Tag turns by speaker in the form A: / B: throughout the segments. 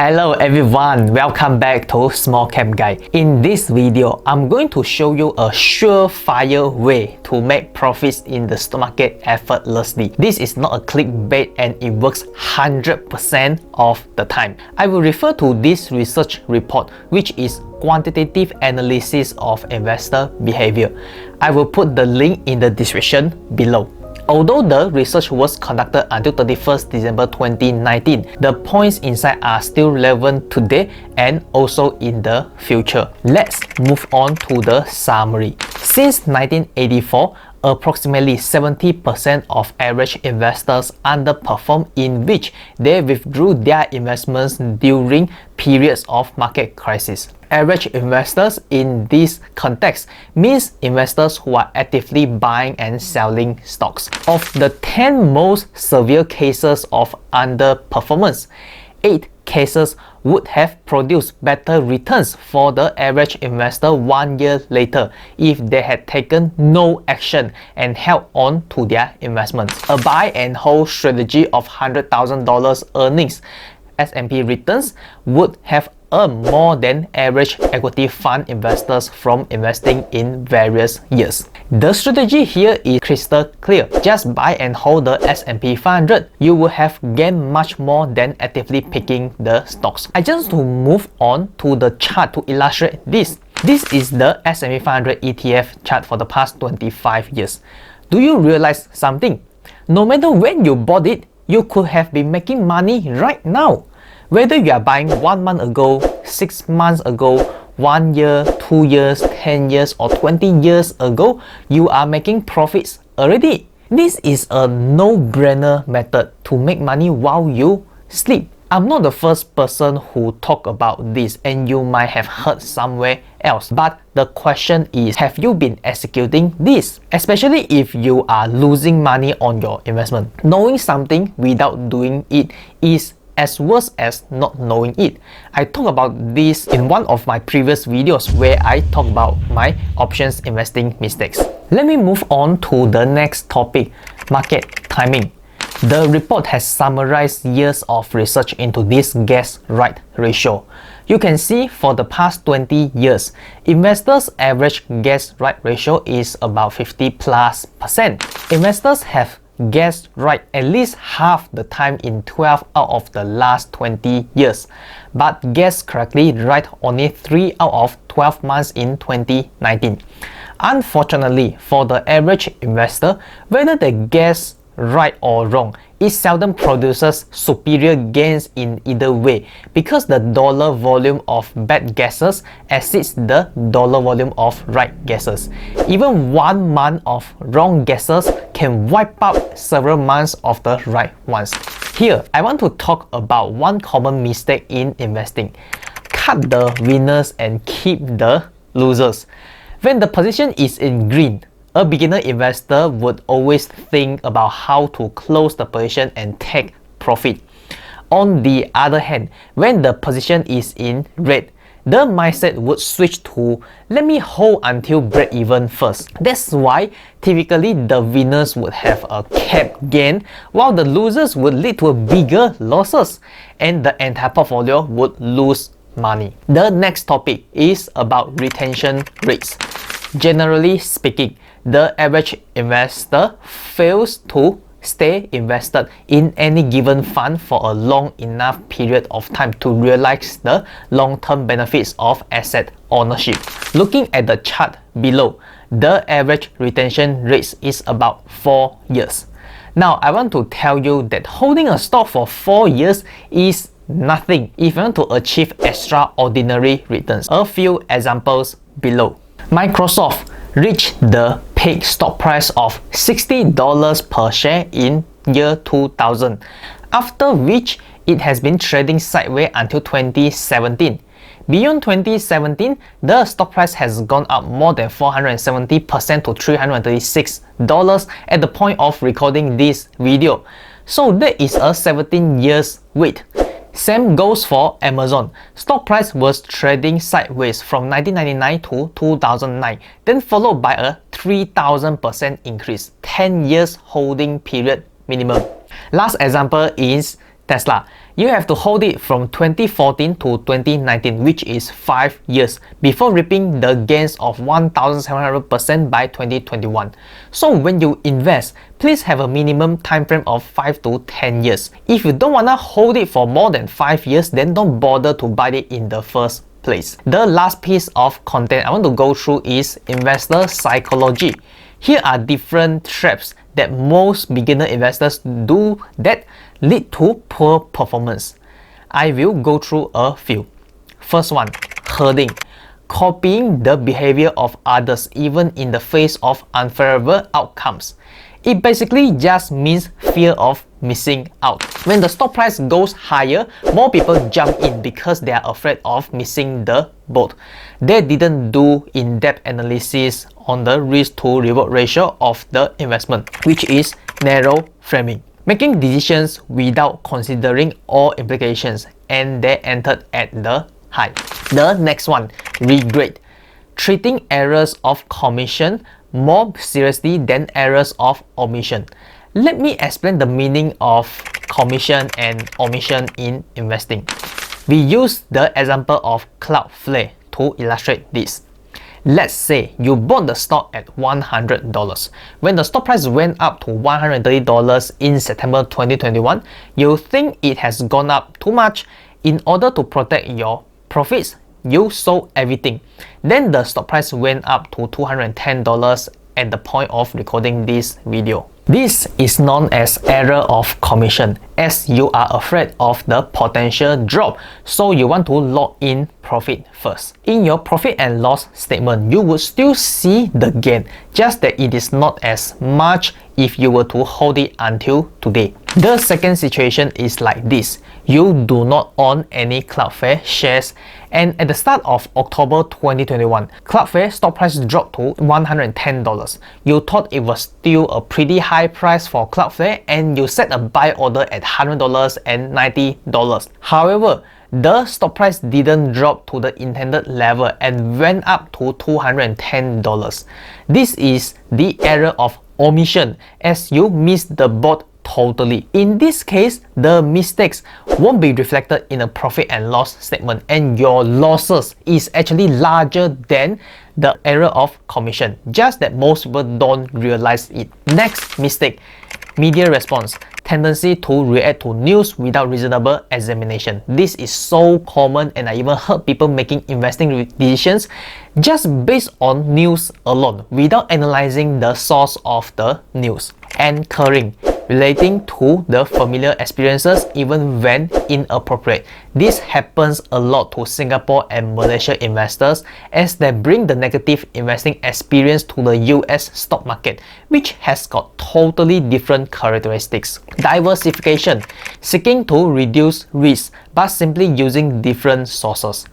A: Hello everyone, welcome back to Small Cap Guy. In this video, I'm going to show you a surefire way to make profits in the stock market effortlessly. This is not a clickbait and it works 100% of the time. I will refer to this research report, which is quantitative analysis of investor behavior. I will put the link in the description below. Although the research was conducted until 31st December 2019, the points inside are still relevant today and also in the future. Let's move on to the summary. Since 1984, approximately 70% of average investors underperform, in which they withdrew their investments during periods of market crisis. Average investors in this context means investors who are actively buying and selling stocks. Of the 10 most severe cases of underperformance, 8 cases would have produced better returns for the average investor 1 year later if they had taken no action and held on to their investments. A buy and hold strategy of $100,000 earnings S&P returns would have earned more than average equity fund investors from investing in various years. The strategy here is crystal clear. Just buy and hold the S&P 500. You will have gained much more than actively picking the stocks. I just want to move on to the chart to illustrate this. This is the S&P 500 ETF chart for the past 25 years. Do you realize something? No matter when you bought it, you could have been making money right now. Whether you are buying 1 month ago, 6 months ago, 1 year, 2 years, 10 years, or 20 years ago, you are making profits already. This is a no-brainer method to make money while you sleep. I'm not the first person who talk about this, and you might have heard somewhere else. But the question is, have you been executing this? Especially if you are losing money on your investment. Knowing something without doing it is as worse as not knowing it. I talked about this in one of my previous videos where I talk about my options investing mistakes. Let me move on to the next topic, market timing. The report has summarized years of research into this guess-right ratio. You can see for the past 20 years, investors' average guess-right ratio is about 50+%. Investors have guessed right at least half the time in 12 out of the last 20 years, but guessed correctly right only 3 out of 12 months in 2019. Unfortunately, for the average investor, whether they guess right or wrong, it seldom produces superior gains in either way because the dollar volume of bad guesses exceeds the dollar volume of right guesses. Even 1 month of wrong guesses can wipe out several months of the right ones. Here, I want to talk about one common mistake in investing. Cut the winners and keep the losers. When the position is in green, a beginner investor would always think about how to close the position and take profit. On the other hand, when the position is in red, the mindset would switch to, let me hold until break even first. That's why typically the winners would have a cap gain while the losers would lead to bigger losses and the entire portfolio would lose money. The next topic is about retention rates. Generally speaking, the average investor fails to stay invested in any given fund for a long enough period of time to realize the long-term benefits of asset ownership. Looking at the chart below, the average retention rate is about 4 years. Now, I want to tell you that holding a stock for 4 years is nothing if you want to achieve extraordinary returns. A few examples below. Microsoft reached the peak stock price of $60 per share in year 2000, after which it has been trading sideways until 2017. Beyond 2017, the stock price has gone up more than 470% to $336 at the point of recording this video. So that is a 17 years wait. Same goes for Amazon. Stock price was trading sideways from 1999 to 2009, then followed by a 3000% increase, 10 years holding period minimum. Last example is Tesla. You have to hold it from 2014 to 2019, which is 5 years, before reaping the gains of 1,700% by 2021. So when you invest, please have a minimum time frame of 5 to 10 years. If you don't wanna hold it for more than 5 years, then don't bother to buy it in the first place. The last piece of content I want to go through is investor psychology. Here are different traps that most beginner investors do that lead to poor performance. I will go through a few. First one, herding. Copying the behavior of others even in the face of unfavorable outcomes. It basically just means fear of missing out. When the stock price goes higher, more people jump in because they are afraid of missing the boat. They didn't do in-depth analysis on the risk to reward ratio of the investment, which is narrow framing. Making decisions without considering all implications, and they entered at the high. The next one, regret. Treating errors of commission more seriously than errors of omission. Let me explain the meaning of commission and omission in investing. We use the example of Cloudflare to illustrate this. Let's say you bought the stock at $100. When the stock price went up to $130 in September 2021, you think it has gone up too much. In order to protect your profits, you sold everything. Then the stock price went up to $210 at the point of recording this video. This is known as error of commission, as you are afraid of the potential drop, so you want to lock in profit first. In your profit and loss statement, you would still see the gain, just that it is not as much if you were to hold it until today. The second situation is like this. You do not own any Cloudflare shares, and at the start of October 2021, Cloudflare stock price dropped to $110. You thought it was still a pretty high price for Cloudflare, and you set a buy order at $100 and $90. However, the stock price didn't drop to the intended level and went up to $210. This is the error of omission, as you missed the boat totally. In this case, the mistakes won't be reflected in a profit and loss statement, and your losses is actually larger than the error of commission, just that most people don't realize it. Next mistake, media response. Tendency to react to news without reasonable examination. This is so common, and I even heard people making investing decisions just based on news alone without analyzing the source of the news. Anchoring. Relating to the familiar experiences even when inappropriate. This happens a lot to Singapore and Malaysia investors, as they bring the negative investing experience to the US stock market, which has got totally different characteristics. Diversification. Seeking to reduce risk but simply using different sources.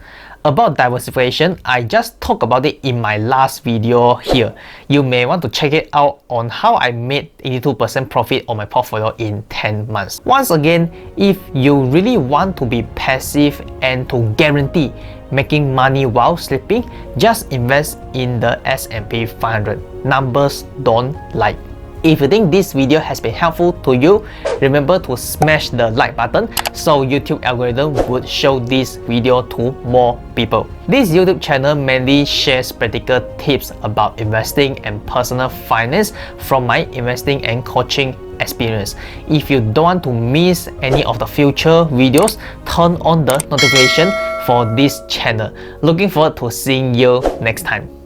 A: About diversification, I just talked about it in my last video here. You may want to check it out on how I made 82% profit on my portfolio in 10 months. Once again, if you really want to be passive and to guarantee making money while sleeping, just invest in the S&P 500. Numbers don't lie. If you think this video has been helpful to you, remember to smash the like button so YouTube algorithm would show this video to more people. This YouTube channel mainly shares practical tips about investing and personal finance from my investing and coaching experience. If you don't want to miss any of the future videos, turn on the notification for this channel. Looking forward to seeing you next time.